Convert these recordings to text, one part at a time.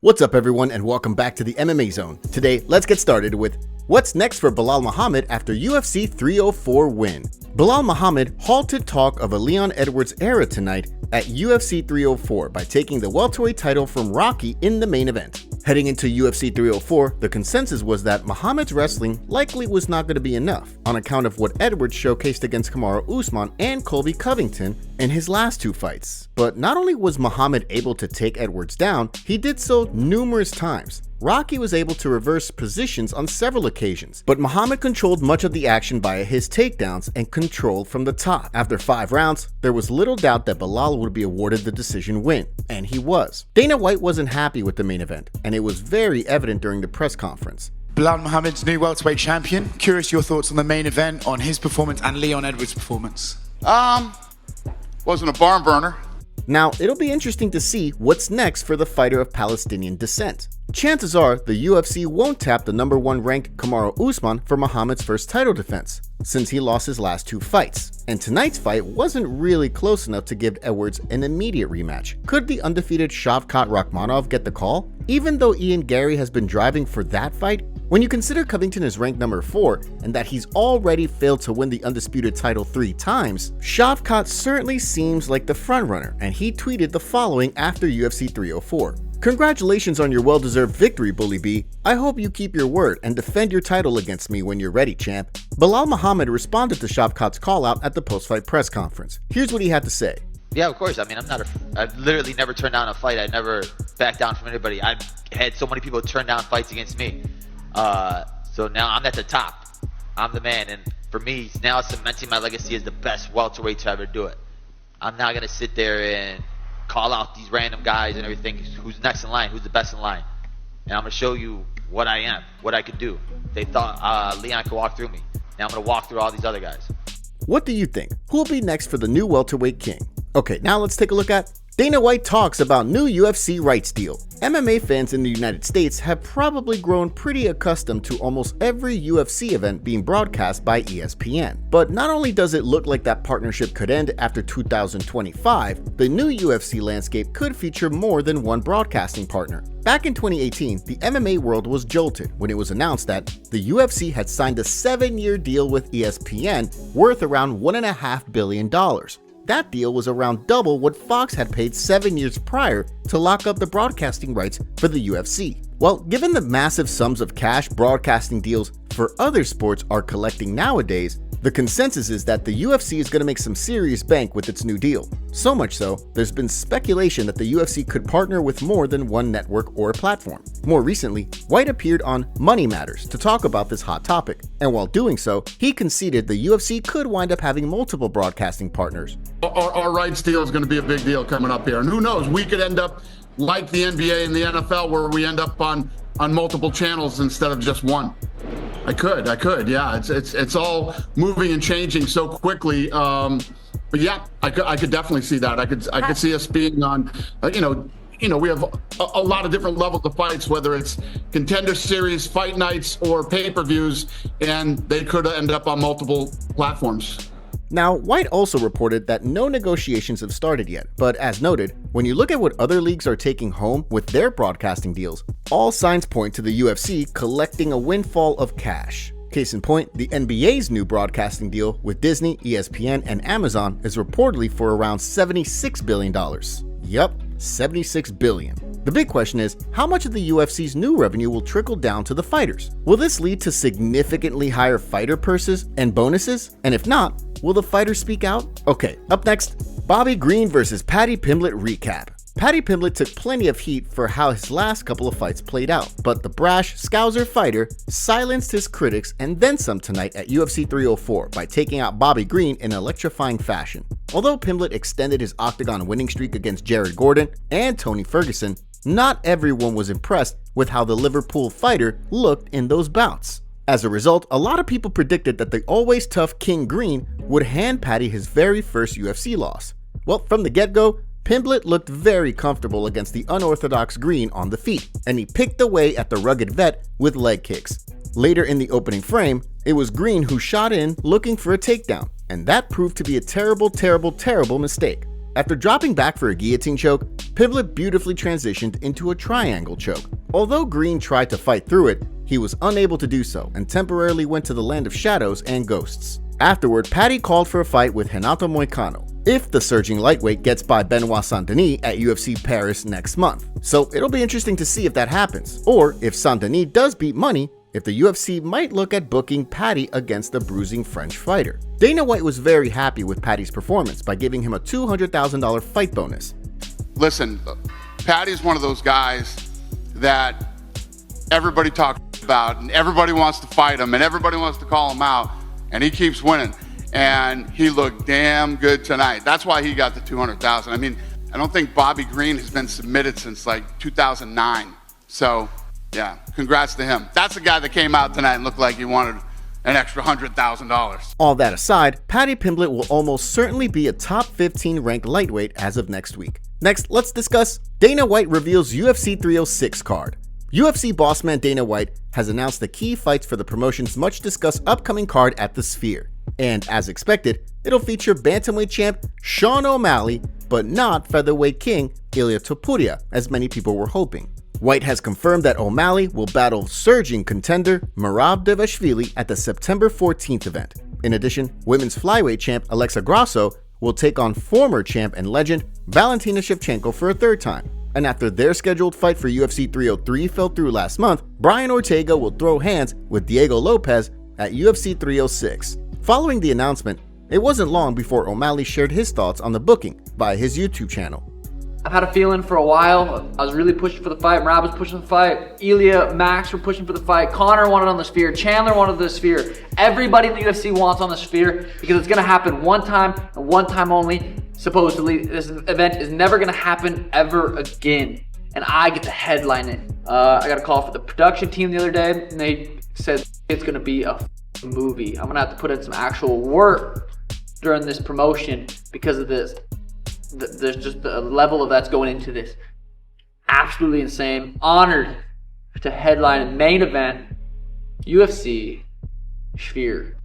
What's up everyone and welcome back to the MMA Zone. Today, let's get started with what's next for Belal Muhammad after UFC 304 win. Belal Muhammad halted talk of a Leon Edwards era tonight at UFC 304 by taking the welterweight title from Rocky in the main event. Heading into UFC 304, the consensus was that Muhammad's wrestling likely was not going to be enough on account of what Edwards showcased against Kamaru Usman and Colby Covington in his last two fights. But not only was Muhammad able to take Edwards down, he did so numerous times. Rocky was able to reverse positions on several occasions, but Muhammad controlled much of the action via his takedowns and controlled from the top. After 5 rounds, there was little doubt that Belal would be awarded the decision win, and he was. Dana White wasn't happy with the main event, and it was very evident during the press conference. Belal Muhammad's new welterweight champion. Curious your thoughts on the main event, on his performance and Leon Edwards' performance. Wasn't a barn burner. Now, it'll be interesting to see what's next for the fighter of Palestinian descent. Chances are the UFC won't tap the #1 ranked Kamaru Usman for Muhammad's first title defense, since he lost his last 2 fights, and tonight's fight wasn't really close enough to give Edwards an immediate rematch. Could the undefeated Shavkat Rakhmonov get the call? Even though Ian Gary has been driving for that fight, when you consider Covington is ranked #4 and that he's already failed to win the undisputed title 3 times, Shavkat certainly seems like the frontrunner, and he tweeted the following after UFC 304. "Congratulations on your well-deserved victory, Bully B. I hope you keep your word and defend your title against me when you're ready, champ." Belal Muhammad responded to Shavkat's call-out at the post-fight press conference. Here's what he had to say. Yeah, of course. I mean, I've literally never turned down a fight. I never backed down from anybody. I've had so many people turn down fights against me. So now I'm at the top. I'm the man, and for me, now cementing my legacy as the best welterweight to ever do it. I'm not gonna sit there and call out these random guys and everything. Who's next in line? Who's the best in line? And I'm gonna show you what I am, what I could do. They thought Leon could walk through me. Now I'm gonna walk through all these other guys. What do you think? Who will be next for the new welterweight king? Okay, now let's take a look at Dana White talks about new UFC rights deal. MMA fans in the United States have probably grown pretty accustomed to almost every UFC event being broadcast by ESPN. But not only does it look like that partnership could end after 2025, the new UFC landscape could feature more than one broadcasting partner. Back in 2018, the MMA world was jolted when it was announced that the UFC had signed a 7-year deal with ESPN worth around $1.5 billion. That deal was around double what Fox had paid 7 years prior to lock up the broadcasting rights for the UFC. Well, given the massive sums of cash broadcasting deals for other sports are collecting nowadays, the consensus is that the UFC is going to make some serious bank with its new deal. So much so, there's been speculation that the UFC could partner with more than one network or platform. More recently, White appeared on Money Matters to talk about this hot topic, and while doing so, he conceded the UFC could wind up having multiple broadcasting partners. Our rights deal is going to be a big deal coming up here. And who knows, we could end up like the NBA and the NFL where we end up on multiple channels instead of just one. I could, yeah. It's all moving and changing so quickly. But yeah, I could definitely see that. I could see us being on, we have a lot of different levels of fights, whether it's contender series, fight nights, or pay-per-views, and they could end up on multiple platforms. Now, White also reported that no negotiations have started yet, but as noted, when you look at what other leagues are taking home with their broadcasting deals, all signs point to the UFC collecting a windfall of cash. Case in point, the NBA's new broadcasting deal with Disney, ESPN, and Amazon is reportedly for around $76 billion. Yup, $76 billion. The big question is, how much of the UFC's new revenue will trickle down to the fighters? Will this lead to significantly higher fighter purses and bonuses? And if not, will the fighters speak out? Okay, up next, Bobby Green versus Paddy Pimblett recap. Paddy Pimblett took plenty of heat for how his last couple of fights played out, but the brash Scouser fighter silenced his critics and then some tonight at UFC 304 by taking out Bobby Green in electrifying fashion. Although Pimblett extended his octagon winning streak against Jared Gordon and Tony Ferguson, not everyone was impressed with how the Liverpool fighter looked in those bouts. As a result, a lot of people predicted that the always tough King Green would hand Paddy his very first UFC loss. Well, from the get-go, Pimblett looked very comfortable against the unorthodox Green on the feet, and he picked away at the rugged vet with leg kicks. Later in the opening frame, it was Green who shot in looking for a takedown, and that proved to be a terrible mistake. After dropping back for a guillotine choke, Pimblett beautifully transitioned into a triangle choke. Although Green tried to fight through it, he was unable to do so and temporarily went to the land of shadows and ghosts. Afterward, Paddy called for a fight with Renato Moicano if the surging lightweight gets by Benoit Saint-Denis at UFC Paris next month. So it'll be interesting to see if that happens, or if Saint-Denis does beat money, if the UFC might look at booking Paddy against the bruising French fighter. Dana White was very happy with Paddy's performance by giving him a $200,000 fight bonus. Listen, Paddy's one of those guys that everybody talks about, and everybody wants to fight him, and everybody wants to call him out, and he keeps winning. And he looked damn good tonight. That's why he got the $200,000. I mean, I don't think Bobby Green has been submitted since like 2009. So, yeah, congrats to him. That's the guy that came out tonight and looked like he wanted an extra $100,000. All that aside, Paddy Pimblett will almost certainly be a top 15 ranked lightweight as of next week. Next, let's discuss Dana White reveals UFC 306 card. UFC boss man Dana White has announced the key fights for the promotion's much discussed upcoming card at the Sphere. And as expected, it'll feature bantamweight champ Sean O'Malley, but not featherweight king Ilia Topuria, as many people were hoping. White has confirmed that O'Malley will battle surging contender Merab Dvalishvili at the September 14th event. In addition, women's flyweight champ Alexa Grasso will take on former champ and legend Valentina Shevchenko for a third time. And after their scheduled fight for UFC 303 fell through last month, Brian Ortega will throw hands with Diego Lopez at UFC 306. Following the announcement, it wasn't long before O'Malley shared his thoughts on the booking via his YouTube channel. I've had a feeling for a while. I was really pushing for the fight. Merab was pushing the fight. Ilya, Max were pushing for the fight. Connor wanted on the Sphere. Chandler wanted the Sphere. Everybody in the UFC wants on the Sphere because it's going to happen one time and one time only. Supposedly, this event is never going to happen ever again. And I get to headline it. I got a call for the production team the other day, and they said it's going to be a movie. I'm going to have to put in some actual work during this promotion because of this. There's just the level of that's going into this. Absolutely insane. Honored to headline a main event, UFC Sphere.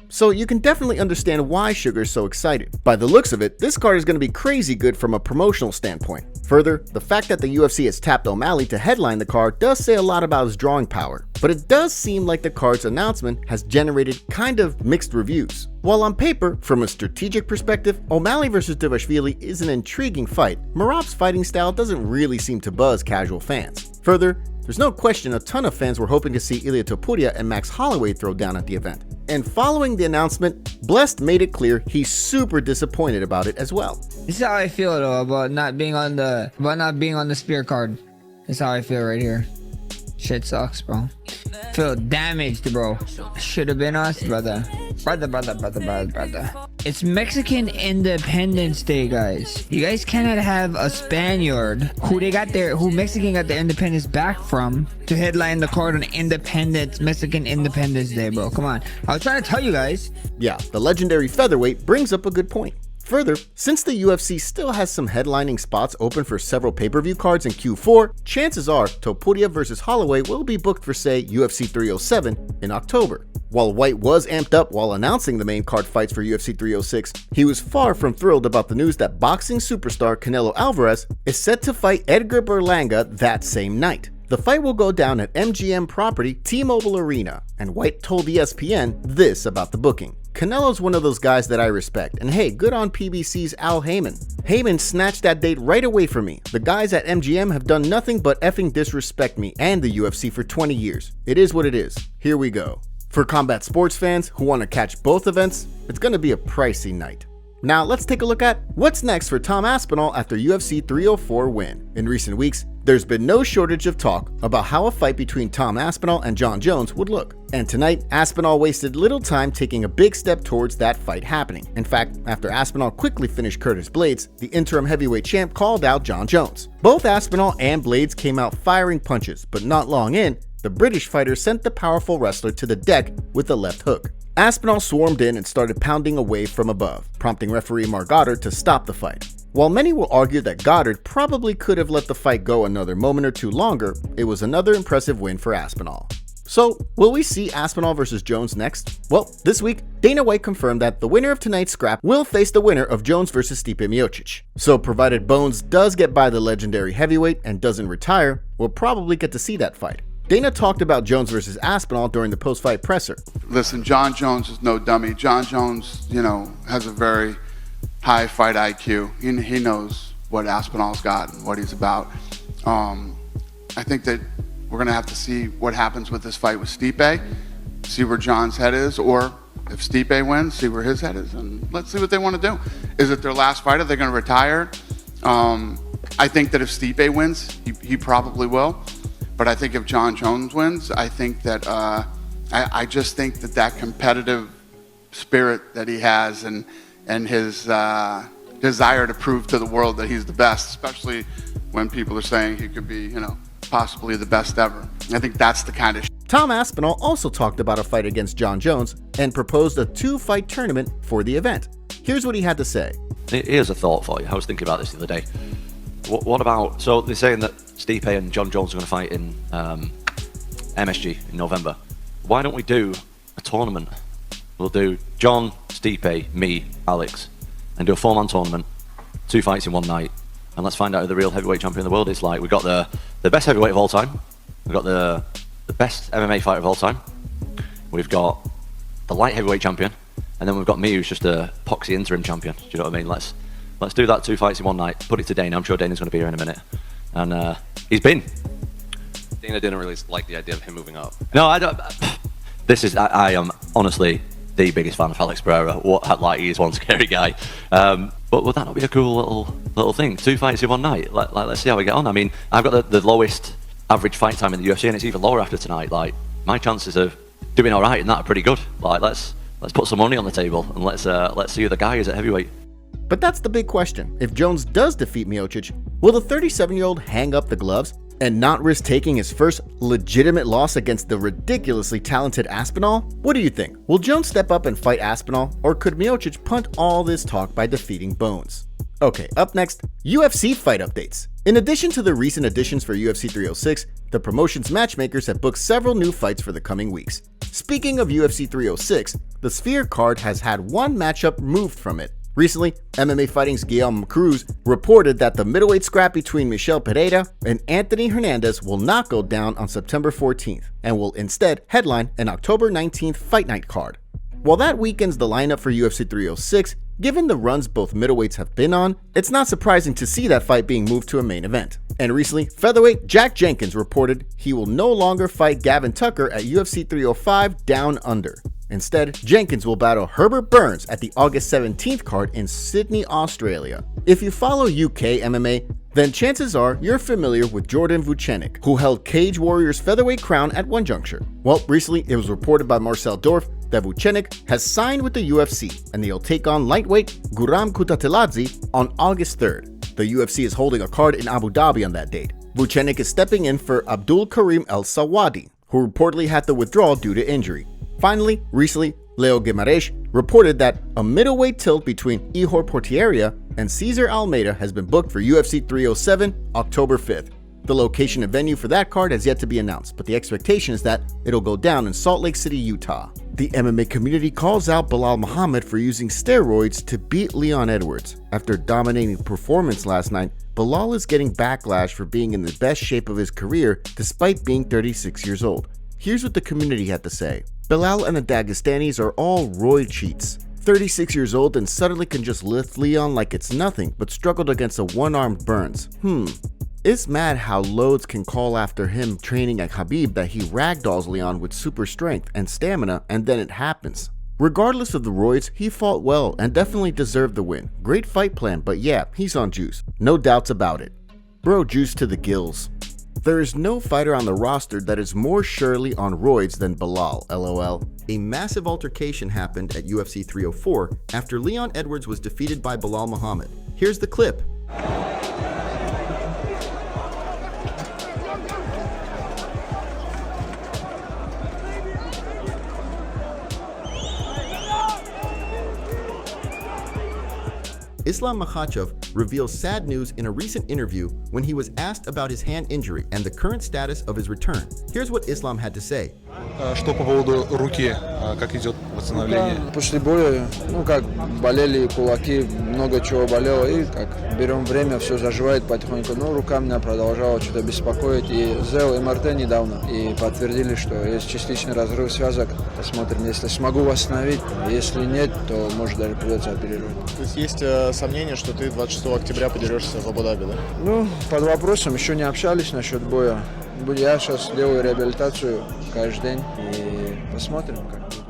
So you can definitely understand why Sugar's so excited. By the looks of it, this card is going to be crazy good from a promotional standpoint. Further, the fact that the UFC has tapped O'Malley to headline the card does say a lot about his drawing power, but it does seem like the card's announcement has generated kind of mixed reviews. While on paper, from a strategic perspective, O'Malley vs. Dvalishvili is an intriguing fight, Merab's fighting style doesn't really seem to buzz casual fans. Further, there's no question a ton of fans were hoping to see Ilia Topuria and Max Holloway throw down at the event. And following the announcement, Blessed made it clear he's super disappointed about it as well. This is how I feel though about not being on the Sphere card. This is how I feel right here. Shit sucks, bro. Feel damaged, bro. Should have been us, brother. Brother. It's Mexican Independence Day, guys. You guys cannot have a Spaniard who Mexican got their independence back from to headline the card on Mexican Independence Day, bro. Come on. I was trying to tell you guys. Yeah, the legendary featherweight brings up a good point. Further, since the UFC still has some headlining spots open for several pay-per-view cards in Q4, chances are Topuria vs. Holloway will be booked for, say, UFC 307 in October. While White was amped up while announcing the main card fights for UFC 306, he was far from thrilled about the news that boxing superstar Canelo Alvarez is set to fight Edgar Berlanga that same night. The fight will go down at MGM property T-Mobile Arena, and White told ESPN this about the booking. Canelo's one of those guys that I respect, and hey, good on PBC's Al Heyman. Heyman snatched that date right away from me. The guys at MGM have done nothing but effing disrespect me and the UFC for 20 years. It is what it is. Here we go. For combat sports fans who want to catch both events, it's going to be a pricey night. Now let's take a look at what's next for Tom Aspinall after UFC 304 win. In recent weeks, there's been no shortage of talk about how a fight between Tom Aspinall and Jon Jones would look. And tonight, Aspinall wasted little time taking a big step towards that fight happening. In fact, after Aspinall quickly finished Curtis Blaydes, the interim heavyweight champ called out Jon Jones. Both Aspinall and Blaydes came out firing punches, but not long in, the British fighter sent the powerful wrestler to the deck with a left hook. Aspinall swarmed in and started pounding away from above, prompting referee Mark Goddard to stop the fight. While many will argue that Goddard probably could have let the fight go another moment or two longer, it was another impressive win for Aspinall. So, will we see Aspinall vs. Jones next? Well, this week, Dana White confirmed that the winner of tonight's scrap will face the winner of Jones vs. Stipe Miocic. So provided Bones does get by the legendary heavyweight and doesn't retire, we'll probably get to see that fight. Dana talked about Jones vs. Aspinall during the post-fight presser. Listen, John Jones is no dummy. John Jones, has a very high fight IQ. He knows what Aspinall's got and what he's about. I think that we're going to have to see what happens with this fight with Stipe, see where John's head is, or if Stipe wins, see where his head is, and let's see what they want to do. Is it their last fight? Are they going to retire? I think that if Stipe wins, he probably will. But I think if John Jones wins, I think that I just think that competitive spirit that he has and his desire to prove to the world that he's the best, especially when people are saying he could be, possibly the best ever. I think that's the kind of Tom Aspinall also talked about a fight against John Jones and proposed a 2-fight tournament for the event. Here's what he had to say. Here's a thought for you. I was thinking about this the other day. What about, so they're saying that Stipe and John Jones are going to fight in MSG in November. Why don't we do a tournament? We'll do John, Stipe, me, Alex, and do a 4-man tournament, 2 fights in one night, and let's find out who the real heavyweight champion of the world is. Like, we've got the best heavyweight of all time, we've got the best MMA fighter of all time, we've got the light heavyweight champion, and then we've got me, who's just a poxy interim champion. Do you know what I mean? Let's do that, 2 fights in one night, put it to Dana. I'm sure Dana's going to be here in a minute. And he's been. Dana didn't really like the idea of him moving up. No, I don't. I am honestly the biggest fan of Alex Pereira. He is one scary guy. But would that not be a cool little thing? 2 fights in one night. Let's see how we get on. I mean, I've got the lowest average fight time in the UFC, and it's even lower after tonight. Like, my chances of doing all right in that are pretty good. Like, let's put some money on the table and let's see who the guy is at heavyweight. But that's the big question. If Jones does defeat Miocic, will the 37-year-old hang up the gloves and not risk taking his first legitimate loss against the ridiculously talented Aspinall? What do you think? Will Jones step up and fight Aspinall, or could Miocic punt all this talk by defeating Bones? Okay, up next, UFC Fight Updates. In addition to the recent additions for UFC 306, the promotion's matchmakers have booked several new fights for the coming weeks. Speaking of UFC 306, the Sphere card has had one matchup removed from it. Recently, MMA Fighting's Guillaume Cruz reported that the middleweight scrap between Michel Pereira and Anthony Hernandez will not go down on September 14th and will instead headline an October 19th Fight Night card. While that weakens the lineup for UFC 306, given the runs both middleweights have been on, it's not surprising to see that fight being moved to a main event. And recently, featherweight Jack Jenkins reported he will no longer fight Gavin Tucker at UFC 305 Down Under. Instead, Jenkins will battle Herbert Burns at the August 17th card in Sydney, Australia. If you follow UK MMA, then chances are you're familiar with Jordan Vucenic, who held Cage Warriors featherweight crown at one juncture. Well, recently it was reported by Marcel Dorf that Vucenic has signed with the UFC, and they'll take on lightweight Guram Kutateladze on August 3rd. The UFC is holding a card in Abu Dhabi on that date. Vucenic is stepping in for Abdul Karim El Sawadi, who reportedly had to withdraw due to injury. Finally, recently, Leo Guimaraes reported that a middleweight tilt between Ihor Portieria and Cesar Almeida has been booked for UFC 307 October 5th. The location and venue for that card has yet to be announced, but the expectation is that it'll go down in Salt Lake City, Utah. The MMA community calls out Belal Muhammad for using steroids to beat Leon Edwards. After a dominating performance last night, Belal is getting backlash for being in the best shape of his career despite being 36 years old. Here's what the community had to say. Belal and the Dagestanis are all roid cheats. 36 years old and suddenly can just lift Leon like it's nothing, but struggled against a one-armed Burns. It's mad how loads can call after him training at Khabib that he ragdolls Leon with super strength and stamina, and then it happens. Regardless of the roids, he fought well and definitely deserved the win. Great fight plan, but yeah, he's on juice. No doubts about it. Bro juice to the gills. There is no fighter on the roster that is more surely on roids than Belal, LOL. A massive altercation happened at UFC 304 after Leon Edwards was defeated by Belal Muhammad. Here's the clip. Islam Makhachev reveals sad news in a recent interview when he was asked about his hand injury and the current status of his return. Here's what Islam had to say. Что по поводу руки, как идет восстановления? После боя, болели кулаки, много чего болело, и берем время, все заживает потихоньку. Рука меня продолжала что-то беспокоить, и сделал МРТ недавно, и подтвердили, что есть частичный разрыв связок. Посмотрим, если смогу восстановить, если нет, то может даже придется оперировать. То есть есть сомнение, что ты 26 октября подерешься в Абу-Даби, да? Под вопросом, еще не общались насчет боя. Я сейчас делаю реабилитацию каждый день, и посмотрим, как будет.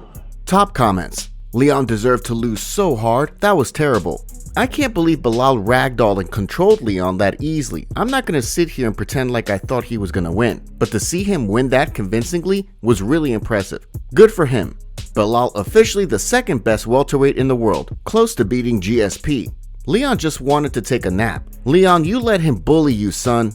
Top comments. Leon deserved to lose so hard. That was terrible. I can't believe Belal ragdolled and controlled Leon that easily. I'm not going to sit here and pretend like I thought he was going to win. But to see him win that convincingly was really impressive. Good for him. Belal officially the second best welterweight in the world, close to beating GSP. Leon just wanted to take a nap. Leon, you let him bully you, son.